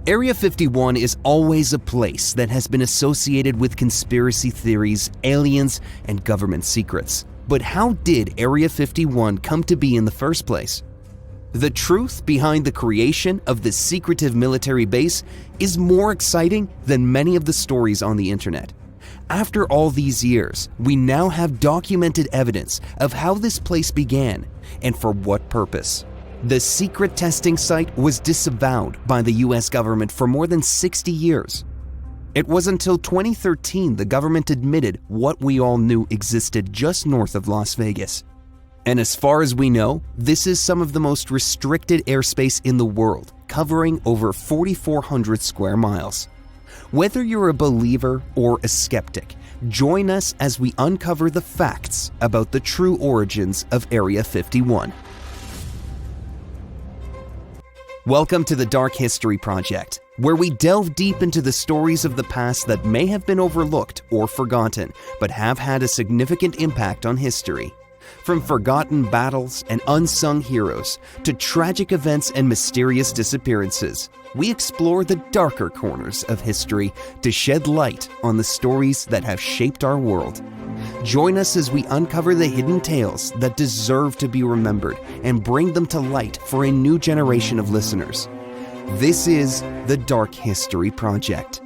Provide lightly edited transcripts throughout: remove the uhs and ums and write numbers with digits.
Area 51 is always a place that has been associated with conspiracy theories, aliens, and government secrets. But how did Area 51 come to be in the first place? The truth behind the creation of this secretive military base is more exciting than many of the stories on the internet. After all these years, we now have documented evidence of how this place began and for what purpose. The secret testing site was disavowed by the US government for more than 60 years. It was until 2013 the government admitted what we all knew existed just north of Las Vegas. And as far as we know, this is some of the most restricted airspace in the world, covering over 4,400 square miles. Whether you're a believer or a skeptic, join us as we uncover the facts about the true origins of Area 51. Welcome to the Dark History Project, where we delve deep into the stories of the past that may have been overlooked or forgotten, but have had a significant impact on history. From forgotten battles and unsung heroes to tragic events and mysterious disappearances, we explore the darker corners of history to shed light on the stories that have shaped our world. Join us as we uncover the hidden tales that deserve to be remembered and bring them to light for a new generation of listeners. This is the Dark History Project.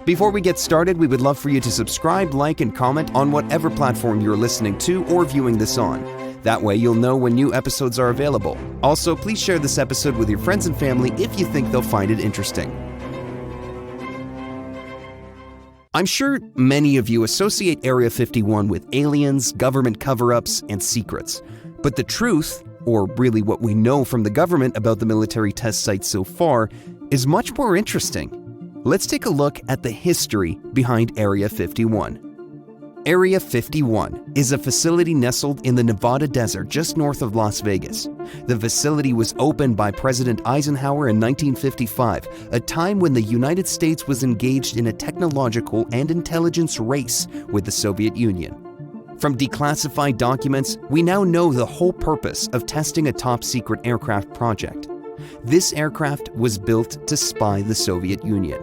Before we get started, we would love for you to subscribe, like, and comment on whatever platform you're listening to or viewing this on. That way you'll know when new episodes are available. Also, please share this episode with your friends and family if you think they'll find it interesting. I'm sure many of you associate Area 51 with aliens, government cover-ups, and secrets. But the truth, or really what we know from the government about the military test site so far, is much more interesting. Let's take a look at the history behind Area 51. Area 51 is a facility nestled in the Nevada desert just north of Las Vegas. The facility was opened by President Eisenhower in 1955, a time when the United States was engaged in a technological and intelligence race with the Soviet Union. From declassified documents, we now know the whole purpose of testing a top-secret aircraft project. This aircraft was built to spy the Soviet Union.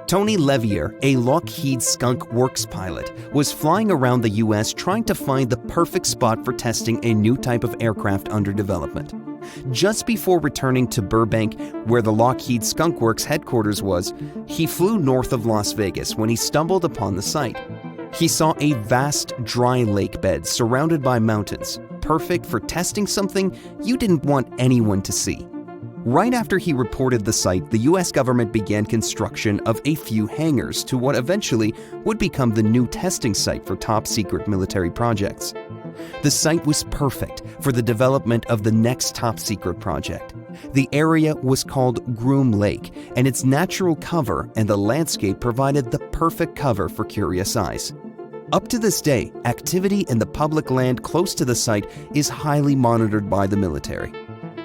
Tony Levier, a 𝐦𝐸𝐬𝐿𝐾 works pilot, was flying around the US trying to find the perfect spot for testing a new type of aircraft under development. Just before returning to Burbank, where the 𝐦𝐸𝐬𝐿𝐾 works headquarters was, he flew north of Las Vegas when he stumbled upon the site. He saw a vast, dry lake bed surrounded by mountains, perfect for testing something you didn't want anyone to see. Right after he reported the site, the US government began construction of a few hangars to what eventually would become the new testing site for top-secret military projects. The site was perfect for the development of the next top-secret project. The area was called Groom Lake, and its natural cover and the landscape provided the perfect cover for curious eyes. Up to this day, activity in the public land close to the site is highly monitored by the military.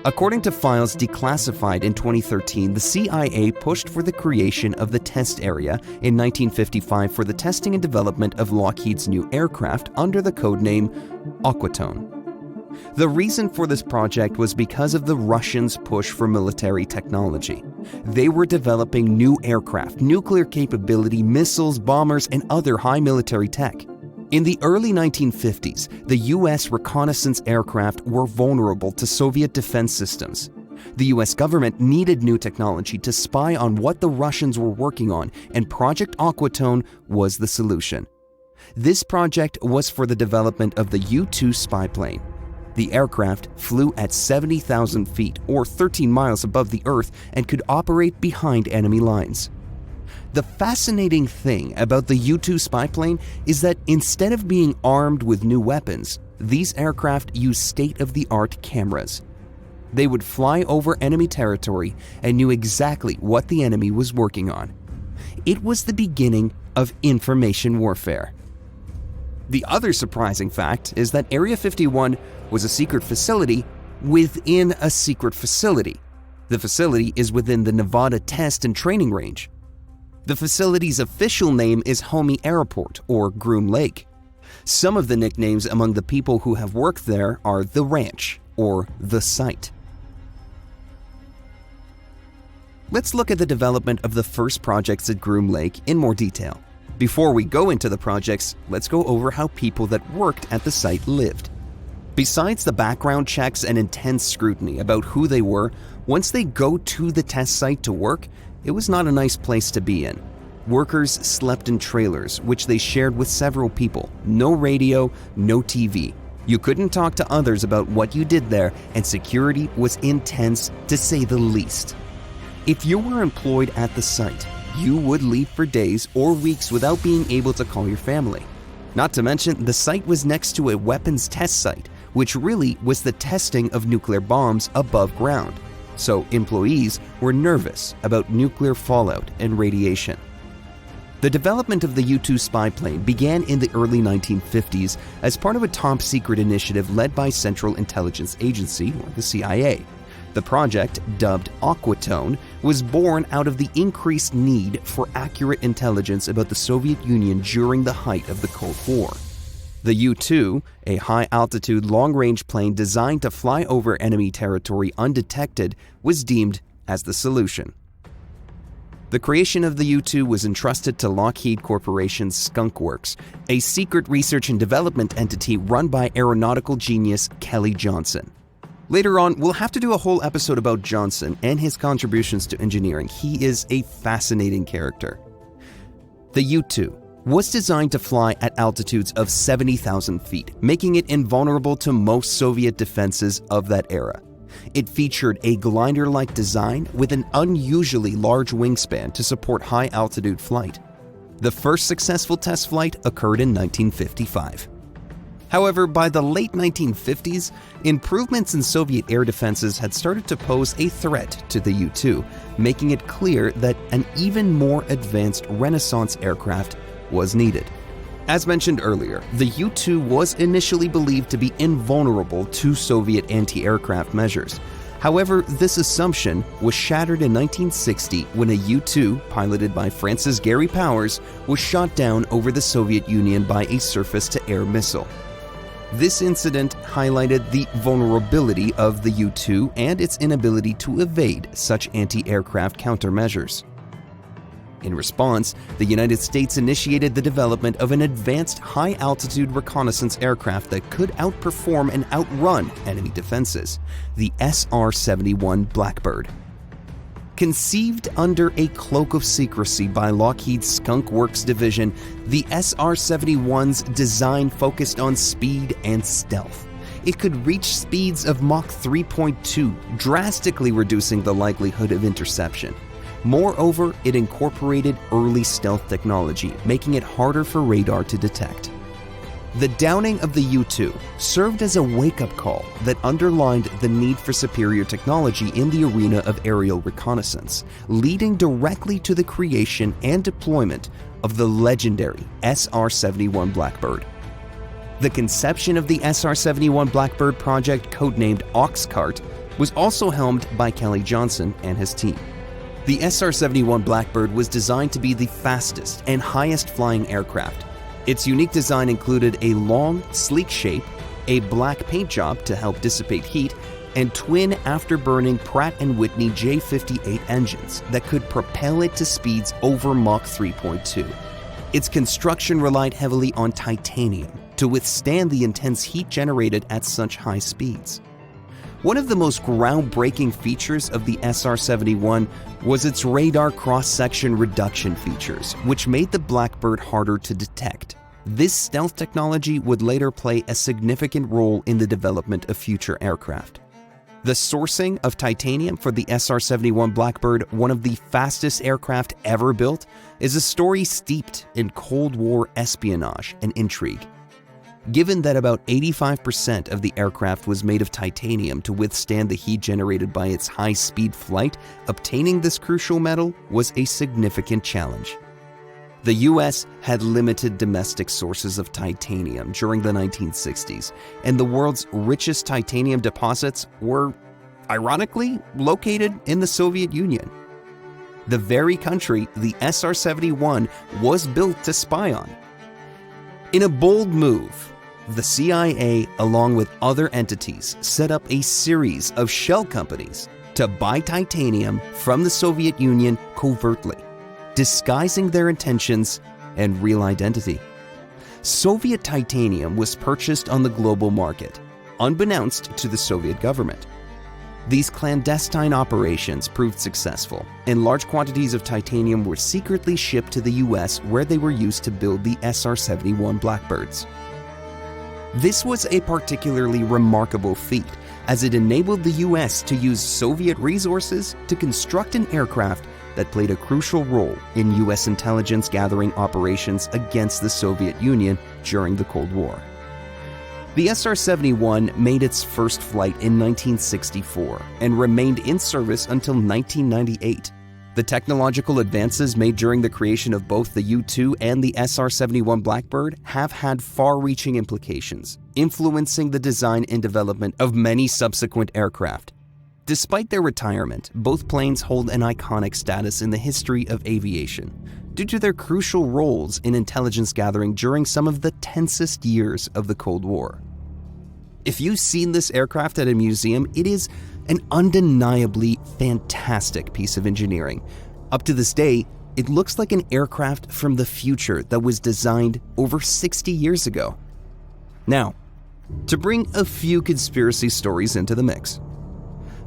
According to files declassified in 2013, the CIA pushed for the creation of the test area in 1955 for the testing and development of Lockheed's new aircraft under the codename 𝐴quatone. The reason for this project was because of the Russians' push for military technology. They were developing new aircraft, nuclear capability, missiles, bombers, and other high military tech. In the early 1950s, the US reconnaissance aircraft were vulnerable to Soviet defense systems. The US government needed new technology to spy on what the Russians were working on, and Project 𝐴quatone was the solution. This project was for the development of the U-2 spy plane. The aircraft flew at 70,000 feet, or 13 miles above the Earth, and could operate behind enemy lines. The fascinating thing about the U-2 spy plane is that instead of being armed with new weapons, these aircraft used state-of-the-art cameras. They would fly over enemy territory and knew exactly what the enemy was working on. It was the beginning of information warfare. The other surprising fact is that Area 51 was a secret facility within a secret facility. The facility is within the Nevada Test and Training Range. The facility's official name is Homey Airport or Groom Lake. Some of the nicknames among the people who have worked there are the Ranch or the Site. let's look at the development of the first projects at Groom Lake in more detail. Before we go into the projects, let's go over how people that worked at the site lived. Besides the background checks and intense scrutiny about who they were, once they go to the test site to work, it was not a nice place to be in. Workers slept in trailers, which they shared with several people. No radio, no TV. You couldn't talk to others about what you did there, and security was intense to say the least. If you were employed at the site, you would leave for days or weeks without being able to call your family. Not to mention, the site was next to a weapons test site, which really was the testing of nuclear bombs above ground. So employees were nervous about nuclear fallout and radiation. The development of the U-2 spy plane began in the early 1950s as part of a top-secret initiative led by Central Intelligence Agency, or the CIA. The project, dubbed Aquatone, was born out of the increased need for accurate intelligence about the Soviet Union during the height of the Cold War. The U-2, a high-altitude, long-range plane designed to fly over enemy territory undetected, was deemed as the solution. The creation of the U-2 was entrusted to Lockheed Corporation's Skunk Works, a secret research and development entity run by aeronautical genius Kelly Johnson. Later on, we'll have to do a whole episode about Johnson and his contributions to engineering. He is a fascinating character. The U-2 was designed to fly at altitudes of 70,000 feet, making it invulnerable to most Soviet defenses of that era. It featured a glider-like design with an unusually large wingspan to support high-altitude flight. The first successful test flight occurred in 1955. However, by the late 1950s, improvements in Soviet air defenses had started to pose a threat to the U-2, making it clear that an even more advanced Renaissance aircraft was needed. As mentioned earlier, the U-2 was initially believed to be invulnerable to Soviet anti-aircraft measures. However, this assumption was shattered in 1960 when a U-2, piloted by France's Gary Powers, was shot down over the Soviet Union by a surface-to-air missile. This incident highlighted the vulnerability of the U-2 and its inability to evade such anti-aircraft countermeasures. In response, the United States initiated the development of an advanced high-altitude reconnaissance aircraft that could outperform and outrun enemy defenses, the SR-71 Blackbird. Conceived under a cloak of secrecy by Lockheed's Skunk Works division, the SR-71's design focused on speed and stealth. It could reach speeds of Mach 3.2, drastically reducing the likelihood of interception. Moreover, it incorporated early stealth technology, making it harder for radar to detect. The downing of the U-2 served as a wake-up call that underlined the need for superior technology in the arena of aerial reconnaissance, leading directly to the creation and deployment of the legendary SR-71 Blackbird. The conception of the SR-71 Blackbird project, codenamed Oxcart, was also helmed by Kelly Johnson and his team. The SR-71 Blackbird was designed to be the fastest and highest-flying aircraft. Its unique design included a long, sleek shape, a black paint job to help dissipate heat, and twin afterburning Pratt & Whitney J58 engines that could propel it to speeds over Mach 3.2. Its construction relied heavily on titanium to withstand the intense heat generated at such high speeds. One of the most groundbreaking features of the SR-71 was its radar cross-section reduction features, which made the Blackbird harder to detect. This stealth technology would later play a significant role in the development of future aircraft. The sourcing of titanium for the SR-71 Blackbird, one of the fastest aircraft ever built, is a story steeped in Cold War espionage and intrigue. Given that about 85% of the aircraft was made of titanium to withstand the heat generated by its high-speed flight, obtaining this crucial metal was a significant challenge. The US had limited domestic sources of titanium during the 1960s, and the world's richest titanium deposits were, ironically, located in the Soviet Union. The very country the SR-71 was built to spy on. In a bold move, the CIA, along with other entities, set up a series of shell companies to buy titanium from the Soviet Union covertly, disguising their intentions and real identity. Soviet titanium was purchased on the global market, unbeknownst to the Soviet government. These clandestine operations proved successful, and large quantities of titanium were secretly shipped to the US, where they were used to build the SR-71 Blackbirds. This was a particularly remarkable feat, as it enabled the US to use Soviet resources to construct an aircraft that played a crucial role in US intelligence gathering operations against the Soviet Union during the Cold War. The SR-71 made its first flight in 1964 and remained in service until 1998. The technological advances made during the creation of both the U-2 and the SR-71 Blackbird have had far-reaching implications, influencing the design and development of many subsequent aircraft. Despite their retirement, both planes hold an iconic status in the history of aviation due to their crucial roles in intelligence gathering during some of the tensest years of the Cold War. If you've seen this aircraft at a museum, it is an undeniably fantastic piece of engineering. Up to this day, it looks like an aircraft from the future that was designed over 60 years ago. Now, to bring a few conspiracy stories into the mix.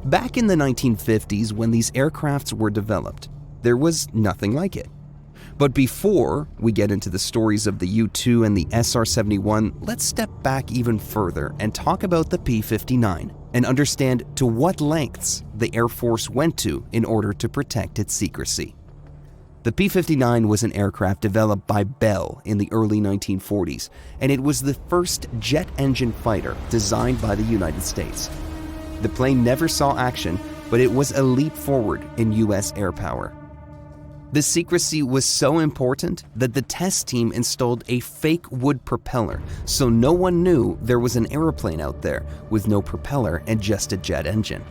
Back in the 1950s, when these aircrafts were developed, there was nothing like it. But before we get into the stories of the U-2 and the SR-71, let's step back even further and talk about the P-59 and understand to what lengths the Air Force went to in order to protect its secrecy. The P-59 was an aircraft developed by Bell in the early 1940s, and it was the first jet engine fighter designed by the United States. The plane never saw action, but it was a leap forward in US air power. The secrecy was so important that the test team installed a fake wood propeller, so no one knew there was an airplane out there with no propeller and just a jet engine.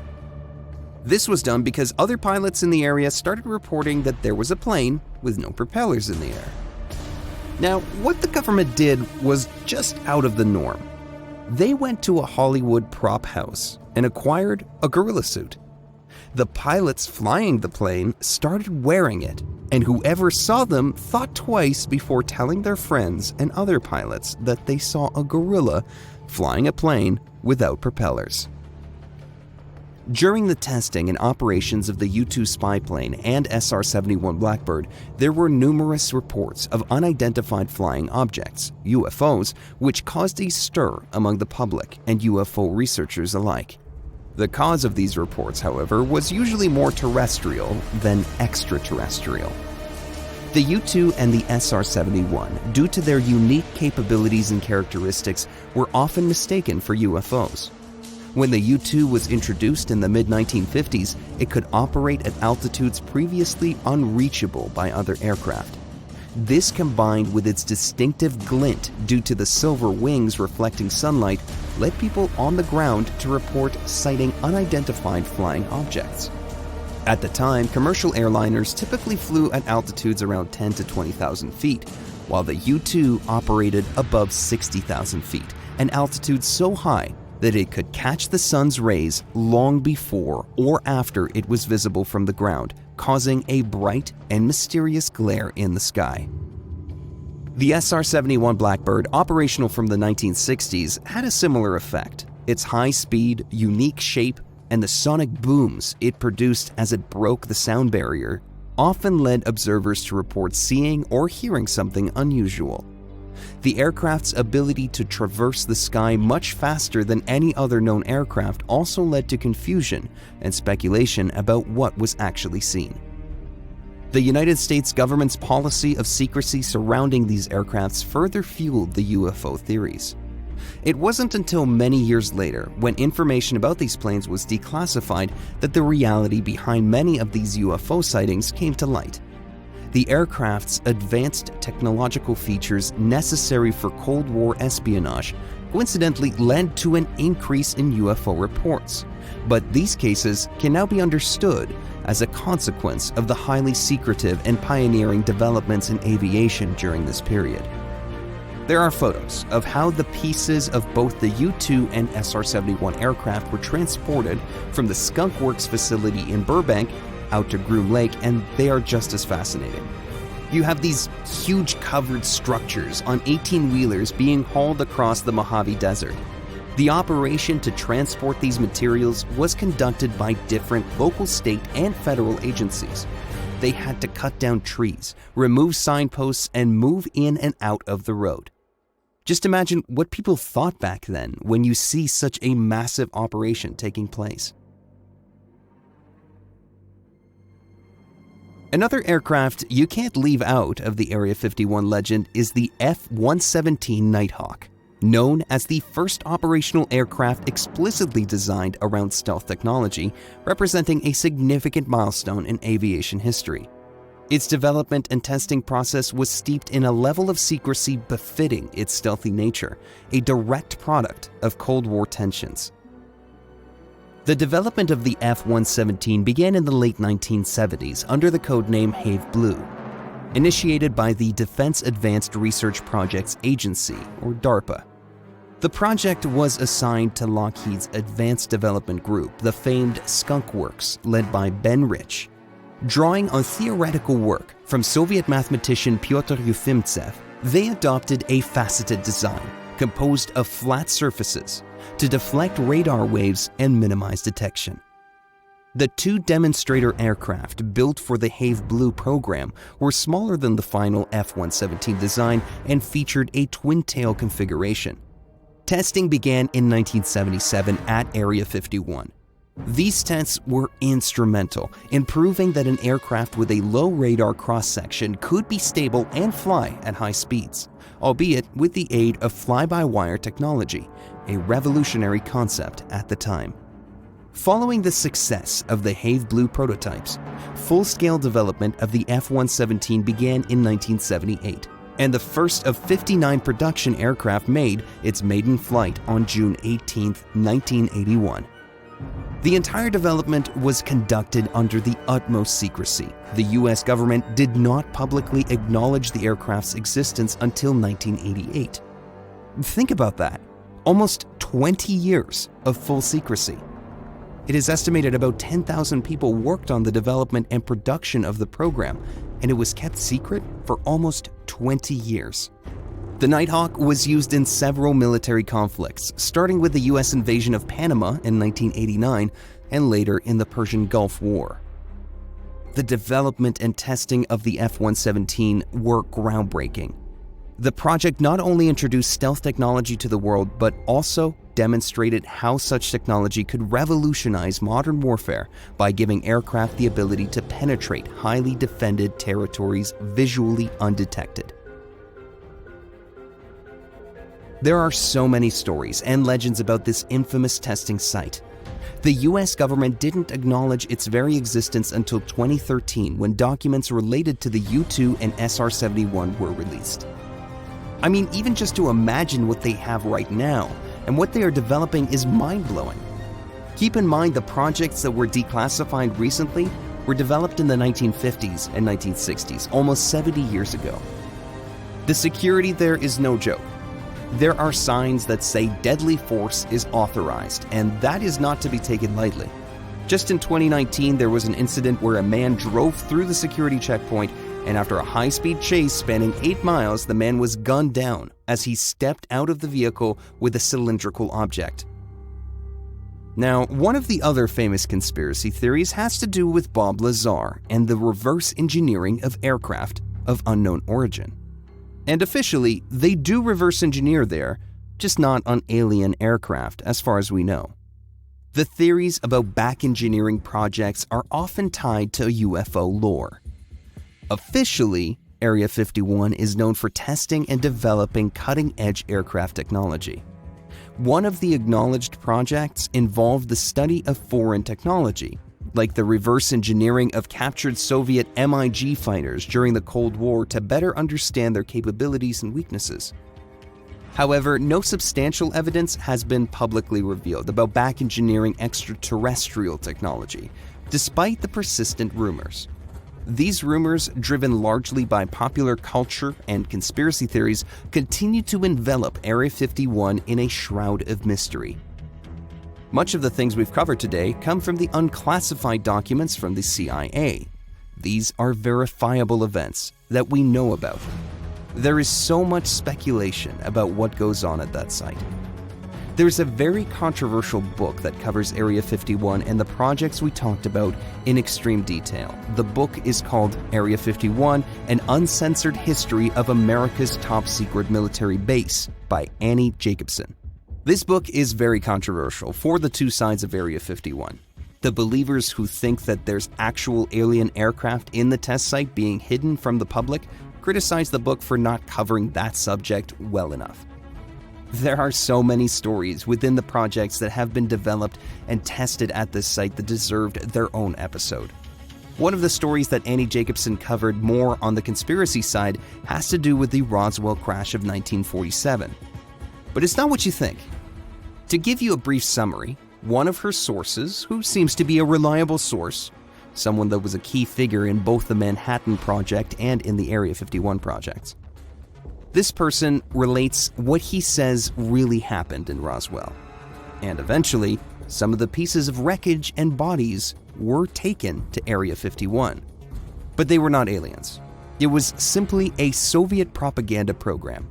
This was done because other pilots in the area started reporting that there was a plane with no propellers in the air. Now, what the government did was just out of the norm. They went to a Hollywood prop house and acquired a gorilla suit. The pilots flying the plane started wearing it, and whoever saw them thought twice before telling their friends and other pilots that they saw a gorilla flying a plane without propellers. During the testing and operations of the U-2 spy plane and SR-71 Blackbird, there were numerous reports of unidentified flying objects, UFOs, which caused a stir among the public and UFO researchers alike. The cause of these reports, however, was usually more terrestrial than extraterrestrial. The U-2 and the SR-71, due to their unique capabilities and characteristics, were often mistaken for UFOs. When the U-2 was introduced in the mid-1950s, it could operate at altitudes previously unreachable by other aircraft. This, combined with its distinctive glint due to the silver wings reflecting sunlight, led people on the ground to report sighting unidentified flying objects. At the time, commercial airliners typically flew at altitudes around 10 to 20,000 feet, while the U-2 operated above 60,000 feet, an altitude so high that it could catch the sun's rays long before or after it was visible from the ground, causing a bright and mysterious glare in the sky. The SR-71 Blackbird, operational from the 1960s, had a similar effect. Its high speed, unique shape, and the sonic booms it produced as it broke the sound barrier often led observers to report seeing or hearing something unusual. The aircraft's ability to traverse the sky much faster than any other known aircraft also led to confusion and speculation about what was actually seen. The United States government's policy of secrecy surrounding these aircrafts further fueled the UFO theories. It wasn't until many years later, when information about these planes was declassified, that the reality behind many of these UFO sightings came to light. The aircraft's advanced technological features necessary for Cold War espionage coincidentally led to an increase in UFO reports, but these cases can now be understood as a consequence of the highly secretive and pioneering developments in aviation during this period. There are photos of how the pieces of both the U-2 and SR-71 aircraft were transported from the Skunk Works facility in Burbank out to Groom Lake, and they are just as fascinating. You have these huge covered structures on 18-wheelers being hauled across the Mojave Desert. The operation to transport these materials was conducted by different local, state, and federal agencies. They had to cut down trees, remove signposts, and move in and out of the road. Just imagine what people thought back then when you see such a massive operation taking place. Another aircraft you can't leave out of the Area 51 legend is the F-117 Nighthawk, known as the first operational aircraft explicitly designed around stealth technology, representing a significant milestone in aviation history. Its development and testing process was steeped in a level of secrecy befitting its stealthy nature, a direct product of Cold War tensions. The development of the F-117 began in the late 1970s under the codename 𝐦𝐤𝐤, initiated by the Defense Advanced Research Projects Agency, or DARPA. The project was assigned to Lockheed's Advanced Development Group, the famed Skunk Works, led by Ben Rich. Drawing on theoretical work from Soviet mathematician Pyotr Ufimtsev, they adopted a faceted design composed of flat surfaces to deflect radar waves and minimize detection. The two demonstrator aircraft built for the 𝐦𝐤𝐤 program were smaller than the final F-117 design and featured a twin-tail configuration. Testing began in 1977 at Area 51. These tests were instrumental in proving that an aircraft with a low radar cross-section could be stable and fly at high speeds, albeit with the aid of fly-by-wire technology, a revolutionary concept at the time. Following the success of the 𝐦𝐤𝐤 prototypes, full-scale development of the F-117 began in 1978, and the first of 59 production aircraft made its maiden flight on June 18, 1981. The entire development was conducted under the utmost secrecy. The US government did not publicly acknowledge the aircraft's existence until 1988. Think about that. Almost 20 years of full secrecy. It is estimated about 10,000 people worked on the development and production of the program, and it was kept secret for almost 20 years. The Nighthawk was used in several military conflicts, starting with the US invasion of Panama in 1989 and later in the Persian Gulf War. The development and testing of the F-117 were groundbreaking. The project not only introduced stealth technology to the world, but also demonstrated how such technology could revolutionize modern warfare by giving aircraft the ability to penetrate highly defended territories visually undetected. There are so many stories and legends about this infamous testing site. The US government didn't acknowledge its very existence until 2013, when documents related to the U-2 and SR-71 were released. I mean, even just to imagine what they have right now and what they are developing is mind-blowing. Keep in mind the projects that were declassified recently were developed in the 1950s and 1960s, almost 70 years ago. The security there is no joke. There are signs that say deadly force is authorized, and that is not to be taken lightly. Just in 2019, there was an incident where a man drove through the security checkpoint, and after a high-speed chase spanning 8 miles, the man was gunned down as he stepped out of the vehicle with a cylindrical object. Now, one of the other famous conspiracy theories has to do with Bob Lazar and the reverse engineering of aircraft of unknown origin. And officially, they do reverse engineer there, just not on alien aircraft as far as we know. The theories about back engineering projects are often tied to UFO lore. Officially, Area 51 is known for testing and developing cutting-edge aircraft technology. One of the acknowledged projects involved the study of foreign technology, like the reverse engineering of captured Soviet MiG fighters during the Cold War to better understand their capabilities and weaknesses. However, no substantial evidence has been publicly revealed about back engineering extraterrestrial technology, despite the persistent rumors. These rumors, driven largely by popular culture and conspiracy theories, continue to envelop Area 51 in a shroud of mystery. Much of the things we've covered today come from the unclassified documents from the CIA. These are verifiable events that we know about. There is so much speculation about what goes on at that site. There's a very controversial book that covers Area 51 and the projects we talked about in extreme detail. The book is called Area 51, An Uncensored History of America's Top Secret Military Base by Annie Jacobson. This book is very controversial for the two sides of Area 51. The believers who think that there's actual alien aircraft in the test site being hidden from the public criticize the book for not covering that subject well enough. There are so many stories within the projects that have been developed and tested at this site that deserved their own episode. One of the stories that Annie Jacobson covered more on the conspiracy side has to do with the Roswell crash of 1947. But it's not what you think. To give you a brief summary, one of her sources, who seems to be a reliable source, someone that was a key figure in both the Manhattan Project and in the Area 51 projects. This person relates what he says really happened in Roswell. And eventually, some of the pieces of wreckage and bodies were taken to Area 51. But they were not aliens. It was simply a Soviet propaganda program.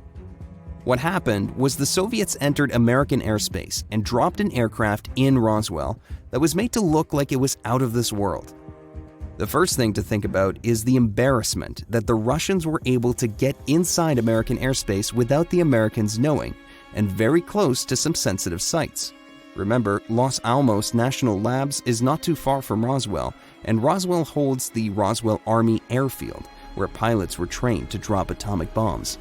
What happened was the Soviets entered American airspace and dropped an aircraft in Roswell that was made to look like it was out of this world. The first thing to think about is the embarrassment that the Russians were able to get inside American airspace without the Americans knowing, and very close to some sensitive sites. Remember, Los Alamos National Labs is not too far from Roswell, and Roswell holds the Roswell Army Airfield, where pilots were trained to drop atomic bombs.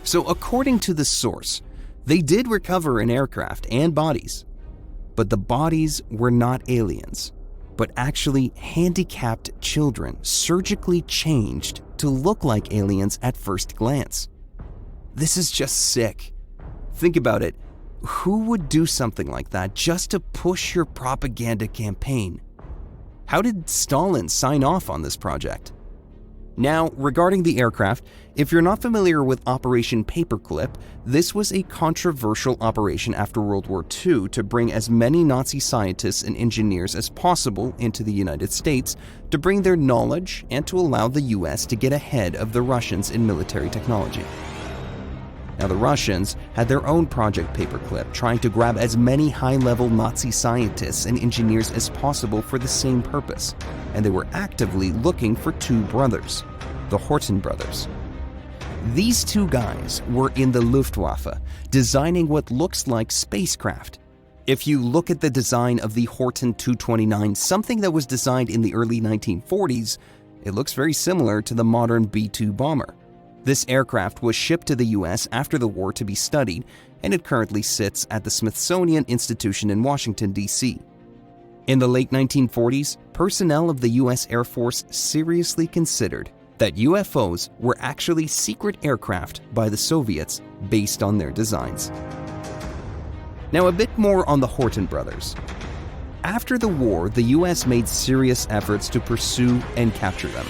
So according to the source, they did recover an aircraft and bodies, but the bodies were not aliens, but actually handicapped children surgically changed to look like aliens at first glance. This is just sick. Think about it. Who would do something like that just to push your propaganda campaign? How did Stalin sign off on this project? Now, regarding the aircraft, if you're not familiar with Operation Paperclip, this was a controversial operation after World War II to bring as many Nazi scientists and engineers as possible into the United States to bring their knowledge and to allow the US to get ahead of the Russians in military technology. Now, the Russians had their own Project Paperclip, trying to grab as many high-level Nazi scientists and engineers as possible for the same purpose, and they were actively looking for two brothers, the Horten brothers. These two guys were in the Luftwaffe, designing what looks like spacecraft. If you look at the design of the Horten 229, something that was designed in the early 1940s, it looks very similar to the modern B-2 bomber. This aircraft was shipped to the US after the war to be studied, and it currently sits at the Smithsonian Institution in Washington, D.C. In the late 1940s, personnel of the US Air Force seriously considered that UFOs were actually secret aircraft by the Soviets based on their designs. Now, a bit more on the Horten brothers. After the war, the US made serious efforts to pursue and capture them.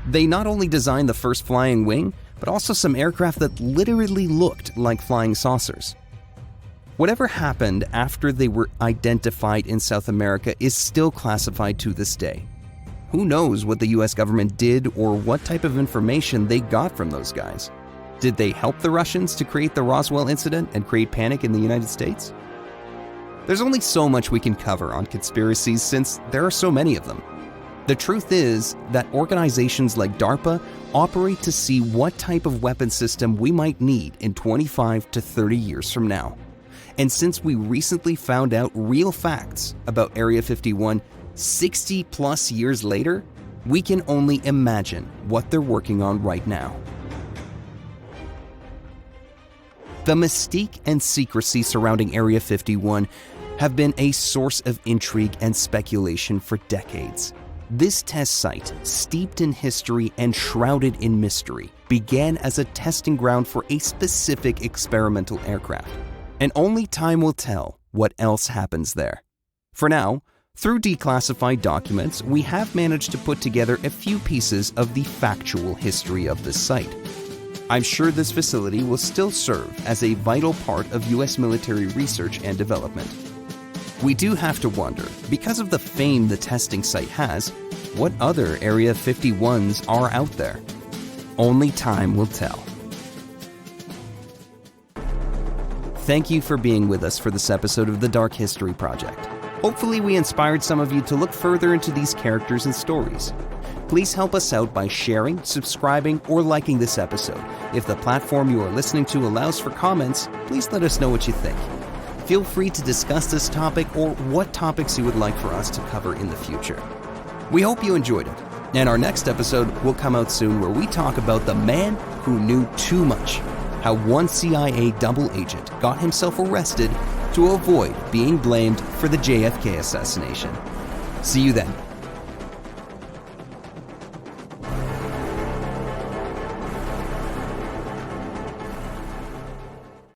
They not only designed the first flying wing, but also some aircraft that literally looked like flying saucers. Whatever happened after they were identified in South America is still classified to this day. Who knows what the US government did or what type of information they got from those guys? Did they help the Russians to create the Roswell incident and create panic in the United States? There's only so much we can cover on conspiracies since there are so many of them. The truth is that organizations like DARPA operate to see what type of weapon system we might need in 25 to 30 years from now. And since we recently found out real facts about Area 51 60 plus years later, we can only imagine what they're working on right now. The mystique and secrecy surrounding Area 51 have been a source of intrigue and speculation for decades. This test site, steeped in history and shrouded in mystery, began as a testing ground for a specific experimental aircraft. And only time will tell what else happens there. For now, Through declassified documents, we have managed to put together a few pieces of the factual history of this site. I'm sure this facility will still serve as a vital part of U.S. military research and development. We do have to wonder, because of the fame the testing site has, what other Area 51s are out there? Only time will tell. Thank you for being with us for this episode of the Dark History Project. Hopefully we inspired some of you to look further into these characters and stories. Please help us out by sharing, subscribing, or liking this episode. If the platform you are listening to allows for comments, please let us know what you think. Feel free to discuss this topic or what topics you would like for us to cover in the future. We hope you enjoyed it, and our next episode will come out soon where we talk about the man who knew too much, how one CIA double agent got himself arrested to avoid being blamed for the JFK assassination. See you then.